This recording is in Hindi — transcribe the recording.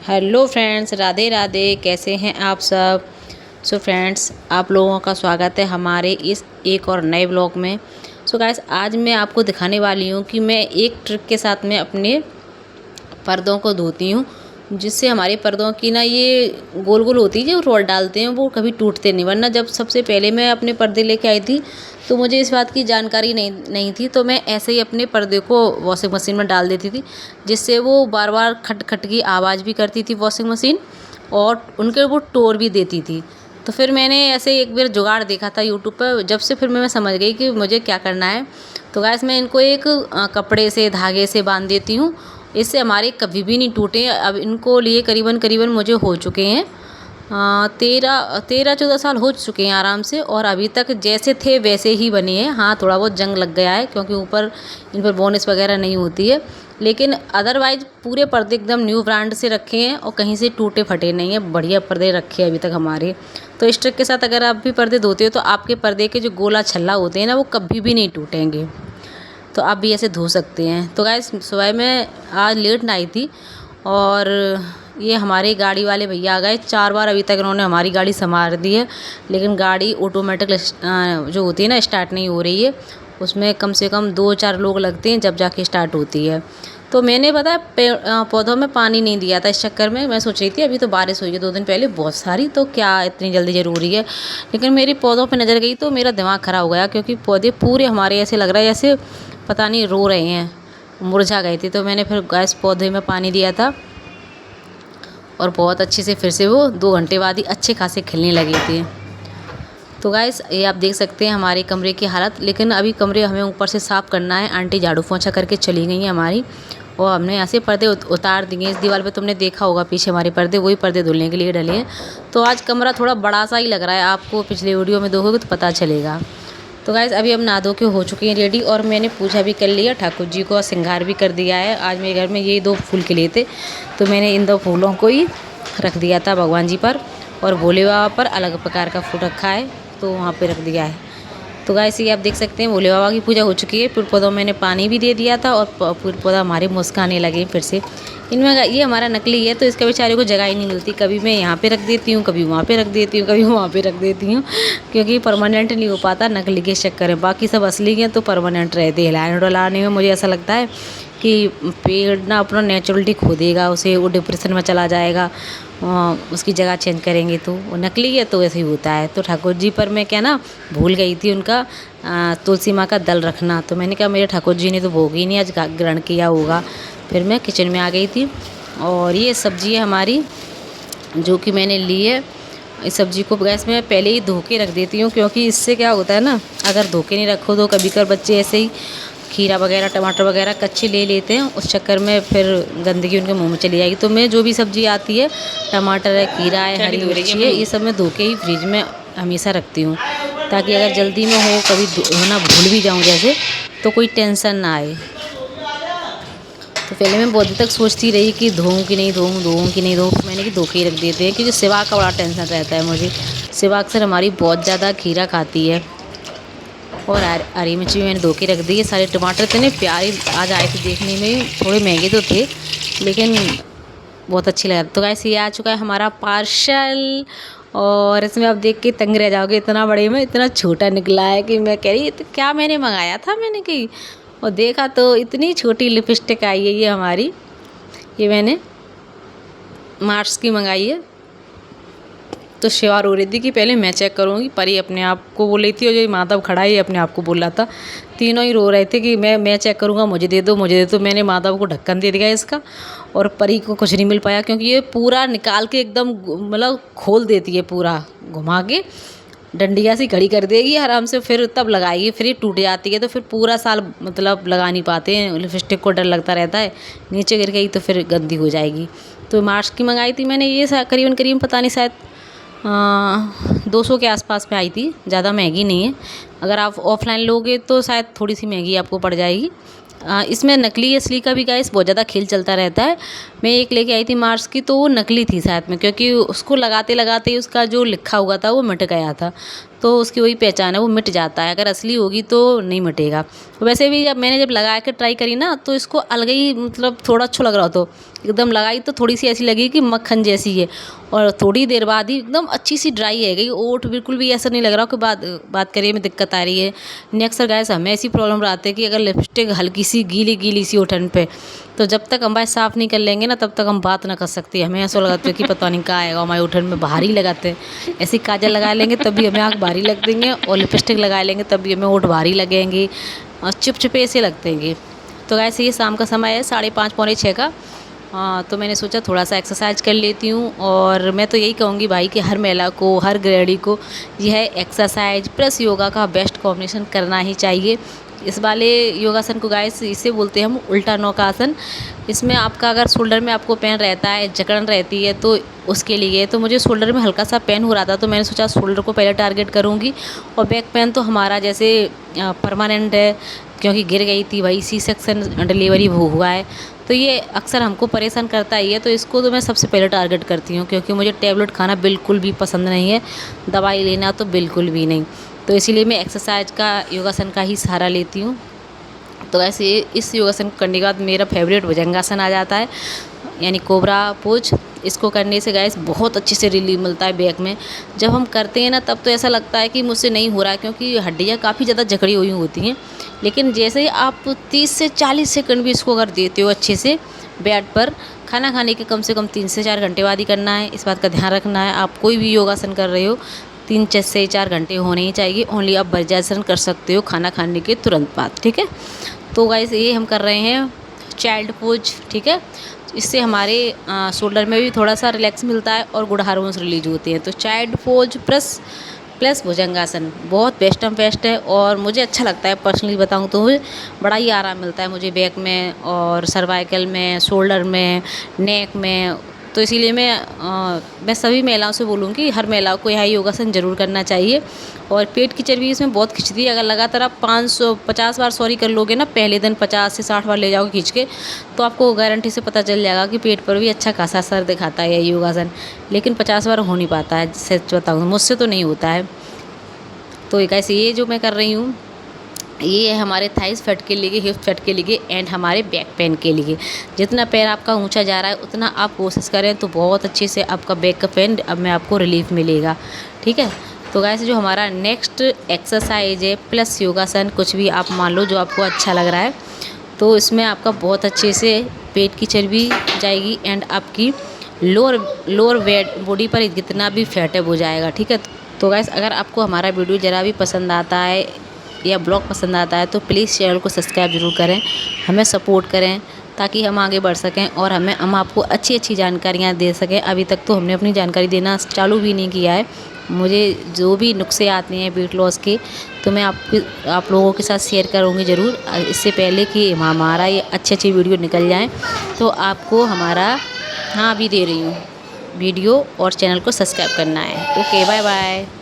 Hello friends, Radhe Radhe. कैसे हैं आप सब। फ्रेंड्स, आप लोगों का स्वागत है हमारे इस एक और नए ब्लॉग में। गाइस, आज मैं आपको दिखाने वाली हूँ कि मैं एक ट्रिक के साथ में अपने पर्दों को धोती हूँ, जिससे हमारे पर्दों की ना ये गोल गोल होती है जो रोल डालते हैं वो कभी टूटते नहीं। वरना जब सबसे पहले मैं अपने पर्दे लेके आई थी तो मुझे इस बात की जानकारी नहीं थी, तो मैं ऐसे ही अपने पर्दे को वॉशिंग मशीन में डाल देती थी, जिससे वो बार बार खट खट की आवाज़ भी करती थी वॉशिंग मशीन, और उनके वो टोर भी देती थी। तो फिर मैंने ऐसे एक बार जुगाड़ देखा था यूट्यूब पर, जब से फिर मैं समझ गई कि मुझे क्या करना है। तो गैस मैं इनको एक कपड़े से धागे से बांध देती हूँ, इससे हमारे कभी भी नहीं टूटे। अब इनको लिए करीबन करीबन मुझे हो चुके हैं 13-14 साल हो चुके हैं आराम से, और अभी तक जैसे थे वैसे ही बने हैं। हाँ, थोड़ा बहुत जंग लग गया है क्योंकि ऊपर इन पर बोनस वगैरह नहीं होती है, लेकिन अदरवाइज पूरे पर्दे एकदम न्यू ब्रांड से रखे हैं और कहीं से टूटे फटे नहीं है। बढ़िया पर्दे रखे हैं अभी तक हमारे। तो इस ट्रिक के साथ अगर आप भी पर्दे धोते हो तो आपके पर्दे के जो गोला छल्ला होते हैं ना, वो कभी भी नहीं टूटेंगे। तो आप भी ऐसे धो सकते हैं। तो गाइस, सुबह में आज लेट नाई थी और ये हमारे गाड़ी वाले भैया आ गए 4 बार। अभी तक इन्होंने हमारी गाड़ी संवार दी है, लेकिन गाड़ी ऑटोमेटिक जो होती है ना, स्टार्ट नहीं हो रही है। उसमें कम से कम 2-4 लोग लगते हैं जब जाके स्टार्ट होती है। तो मैंने पौधों में पानी नहीं दिया था। इस चक्कर में मैं सोच रही थी अभी तो बारिश हुई है 2 दिन पहले बहुत सारी, तो क्या इतनी जल्दी ज़रूरी है। लेकिन मेरी पौधों पे नज़र गई तो मेरा दिमाग ख़राब हो गया, क्योंकि पौधे पूरे हमारे ऐसे लग रहा है जैसे पता नहीं रो रहे हैं, मुरझा गए थे। तो मैंने फिर गैस पौधे में पानी दिया था और बहुत अच्छे से फिर से वो 2 घंटे बाद ही अच्छे खासे खिलने लगे थे। तो गाइस, ये आप देख सकते हैं हमारे कमरे की हालत। लेकिन अभी कमरे हमें ऊपर से साफ़ करना है। आंटी झाड़ू पोंछा करके चली गई हैं हमारी, और हमने यहाँ से पर्दे उतार दिए। इस दीवार पे तुमने देखा होगा पीछे हमारे पर्दे, वही पर्दे धुलने के लिए डले हैं। तो आज कमरा थोड़ा बड़ा सा ही लग रहा है, आपको पिछले वीडियो में देखोगे तो पता चलेगा। तो गाइस, अभी हम नहा धो के हो चुके हैं रेडी, और मैंने पूजा भी कर लिया, ठाकुर जी को श्रृंगार भी कर दिया है। आज मेरे घर में ये 2 फूल खिले थे, तो मैंने इन 2 फूलों को ही रख दिया था भगवान जी पर, और भोले बाबा पर अलग प्रकार का फूल रखा है तो वहाँ पे रख दिया है। तो गाइस, ये आप देख सकते हैं भोले बाबा की पूजा हो चुकी है। पेड़ पौधों मैंने पानी भी दे दिया था, और पेड़ पौधा हमारे मुस्काने लगे फिर से। इनमें ये हमारा नकली है तो इसका बेचारे को जगह ही नहीं मिलती। कभी मैं यहाँ पे रख देती हूँ, कभी वहाँ पे रख देती हूँ, कभी वहाँ पे रख देती हूँ, क्योंकि परमानेंट नहीं हो पाता नकली के चक्कर में। बाकी सब असली हैं तो परमानेंट रहते हैं। हिलाने डुलाने में मुझे ऐसा लगता है कि पेड़ ना अपना नेचुरलिटी खो देगा, उसे वो डिप्रेशन में चला जाएगा। उसकी जगह चेंज करेंगे तो वो नकली है, तो ऐसे ही होता है। तो ठाकुर जी पर मैं क्या ना भूल गई थी उनका तुलसी माँ का दल रखना, तो मैंने कहा मेरे ठाकुर जी ने तो भोग ही नहीं आज ग्रहण किया होगा। फिर मैं किचन में आ गई थी, और ये सब्ज़ी है हमारी जो कि मैंने ली है। इस सब्ज़ी को गैस में पहले ही धो के रख देती हूँ, क्योंकि इससे क्या होता है ना, अगर धो के नहीं रखो तो कभी कभी बच्चे ऐसे ही खीरा वगैरह टमाटर वगैरह कच्चे ले लेते हैं, उस चक्कर में फिर गंदगी उनके मुंह में चली जाएगी। तो मैं जो भी सब्ज़ी आती है, टमाटर है, खीरा है, हरी मिर्ची है, ये सब मैं धो के ही फ्रिज में हमेशा रखती हूँ, ताकि अगर जल्दी में हो कभी धोना भूल भी जाऊँ जैसे, तो कोई टेंशन ना आए। तो पहले मैं बहुत देर तक सोचती रही कि धोऊँ कि नहीं धोऊँ कि नहीं धोऊँ। मैंने कि धो के ही रख देते हैं, क्योंकि सेवा का बड़ा टेंशन रहता है मुझे। सेवा अक्सर हमारी बहुत ज़्यादा खीरा खाती है। और हरी मिर्ची मैंने धो के रख दी है। सारे टमाटर इतने प्यारे आज आए थे देखने में, थोड़े महंगे तो थे लेकिन बहुत अच्छी लगा। तो गाइस, ये आ चुका है हमारा पार्सल, और इसमें आप देख के तंग रह जाओगे, इतना बड़े में इतना छोटा निकला है कि मैं कह रही तो क्या मैंने मंगाया था। मैंने कही और देखा तो इतनी छोटी लिपस्टिक आई है ये हमारी। ये मैंने मार्स की मंगाई है। तो श्योर हो रही थी कि पहले मैं चेक करूँगी, पर ये अपने आप को बोल रही थी, और जो माधव खड़ा है ये अपने आप को बोल रहा था। तीनों ही रो रहे थे कि मैं चेक करूँगा, मुझे दे दो मुझे दे दो। मैंने माधव को ढक्कन दे दिया इसका, और परी को कुछ नहीं मिल पाया, क्योंकि ये पूरा निकाल के एकदम मतलब खोल देती है, पूरा घुमा के डंडिया सी घड़ी कर देगी आराम से, फिर तब लगाएगी। फिर ये टूट जाती है तो फिर पूरा साल मतलब लगा नहीं पाते हैं। लिपस्टिक को डर लगता रहता है नीचे गिर गई तो फिर गंदी हो जाएगी। तो मार्च की मंगाई थी मैंने, ये करीबन करीबन पता नहीं शायद 200 के आसपास में आई थी, ज़्यादा महंगी नहीं है। अगर आप ऑफलाइन लोगे तो शायद थोड़ी सी महंगी आपको पड़ जाएगी। इसमें नकली असली का भी गाइस बहुत ज़्यादा खेल चलता रहता है। मैं एक लेके आई थी मार्स की, तो वो नकली थी शायद में, क्योंकि उसको लगाते लगाते ही उसका जो लिखा हुआ था वो मिट गया था। तो उसकी वही पहचान है, वो मिट जाता है। अगर असली होगी तो नहीं मिटेगा। वैसे भी जब लगा के ट्राई करी ना तो इसको अलग ही मतलब थोड़ा अच्छा लग रहा, तो एकदम लगाई तो थोड़ी सी ऐसी लगी कि मक्खन जैसी है, और थोड़ी देर बाद ही एकदम अच्छी सी ड्राई है गई। ओठ बिल्कुल भी ऐसा नहीं लग रहा कि बात करिए में दिक्कत आ रही है। नेक्स्ट गाइस हमें ऐसी प्रॉब्लम आती है कि अगर लिपस्टिक हल्की सी गीली सी ओठन पे, तो जब तक हम भाई साफ़ नहीं कर लेंगे ना तब तक हम बात ना कर सकती। हमें ऐसा लगाता है कि पता नहीं क्या आएगा, हमारे ओठन में भारी लगाते हैं। ऐसे काजल लगा लेंगे तब भी हमें आँख भारी लग देंगे, और लिपस्टिक लगा लेंगे तब भी हमें ओठ भारी लगेंगे और चिपचिपे ऐसे लगतेंगे। तो गाइस ये शाम का समय है 5:30 पौने 6 का। हाँ, तो मैंने सोचा थोड़ा सा एक्सरसाइज कर लेती हूँ। और मैं तो यही कहूँगी भाई कि हर महिला को, हर गृहिणी को यह एक्सरसाइज प्लस योगा का बेस्ट कॉम्बिनेशन करना ही चाहिए। इस वाले योगासन को गाइस इसे बोलते हैं हम उल्टा नौकासन। इसमें आपका अगर शोल्डर में आपको पेन रहता है, जकड़न रहती है, तो उसके लिए तो मुझे शोल्डर में हल्का सा पेन हो रहा था, तो मैंने सोचा शोल्डर को पहले टारगेट करूँगी। और बैक पेन तो हमारा जैसे परमानेंट है, क्योंकि गिर गई थी, वही सी सेक्शन डिलीवरी हुआ है, तो ये अक्सर हमको परेशान करता ही है। तो इसको तो मैं सबसे पहले टारगेट करती हूँ, क्योंकि मुझे टैबलेट खाना बिल्कुल भी पसंद नहीं है, दवाई लेना तो बिल्कुल भी नहीं। तो इसीलिए मैं एक्सरसाइज का, योगासन का ही सहारा लेती हूँ। तो ऐसे इस योगासन को करने के बाद मेरा फेवरेट भुजंगासन आ जाता है, यानी कोबरा पोज। इसको करने से गाइस बहुत अच्छे से रिलीफ मिलता है बैक में। जब हम करते हैं ना तब तो ऐसा लगता है कि मुझसे नहीं हो रहा है, क्योंकि हड्डियाँ काफ़ी ज़्यादा जकड़ी हुई होती हैं। लेकिन जैसे ही आप 30 से 40 सेकंड भी इसको अगर देते हो अच्छे से बेड पर, खाना खाने के कम से कम 3 से 4 घंटे बाद ही करना है, इस बात का ध्यान रखना है। आप कोई भी योगासन कर रहे हो 3 से 4 घंटे होने ही चाहिए। ओनली आप वज्रासन कर सकते हो खाना खाने के तुरंत बाद, ठीक है। तो गाइस ये हम कर रहे हैं चाइल्ड पोज, ठीक है। इससे हमारे शोल्डर में भी थोड़ा सा रिलैक्स मिलता है और गुड हार्मोन्स रिलीज होते हैं। तो चाइल्ड पोज प्लस भुजंगासन बहुत बेस्ट एंड बेस्ट है, और मुझे अच्छा लगता है। पर्सनली बताऊं तो मुझे बड़ा ही आराम मिलता है, मुझे बैक में और सर्वाइकल में, शोल्डर में, नेक में। तो इसीलिए मैं सभी महिलाओं से बोलूँगी हर महिलाओं को यह योगासन ज़रूर करना चाहिए। और पेट की चर्बी इसमें बहुत खिंचती है। अगर लगातार आप 550 बार कर लोगे ना, पहले दिन 50 से 60 बार ले जाओगे खींच के, तो आपको गारंटी से पता चल जाएगा कि पेट पर भी अच्छा खासा असर दिखाता है ये योगासन। लेकिन 50 बार हो नहीं पाता है, सच बताऊँ मुझसे तो नहीं होता है। तो एक ऐसे ये जो मैं कर रही हूँ, ये है हमारे थाइस फैट के लिए, हिप फैट के लिए, एंड हमारे बैक पेन के लिए। जितना पैर आपका ऊंचा जा रहा है उतना आप कोशिश करें तो बहुत अच्छे से आपका बैक का पेन अब में आपको रिलीफ मिलेगा, ठीक है। तो गाइस जो हमारा नेक्स्ट एक्सरसाइज है प्लस योगासन, कुछ भी आप मान लो जो आपको अच्छा लग रहा है, तो इसमें आपका बहुत अच्छे से पेट की चर्बी जाएगी एंड आपकी लोअर वेट बॉडी पर जितना भी फैट है वो जाएगा, ठीक है। तो गाइस अगर आपको हमारा वीडियो ज़रा भी पसंद आता है या ब्लॉग पसंद आता है तो प्लीज़ चैनल को सब्सक्राइब ज़रूर करें, हमें सपोर्ट करें ताकि हम आगे बढ़ सकें और हम आपको अच्छी जानकारियाँ दे सकें। अभी तक तो हमने अपनी जानकारी देना चालू भी नहीं किया है। मुझे जो भी नुस्खे आते हैं वेट लॉस के, तो मैं आप लोगों के साथ शेयर करूँगी ज़रूर, इससे पहले कि हमारा ये अच्छी वीडियो निकल जाए। तो आपको हमारा, हाँ अभी दे रही हूँ वीडियो, और चैनल को सब्सक्राइब करना है। Okay, bye bye.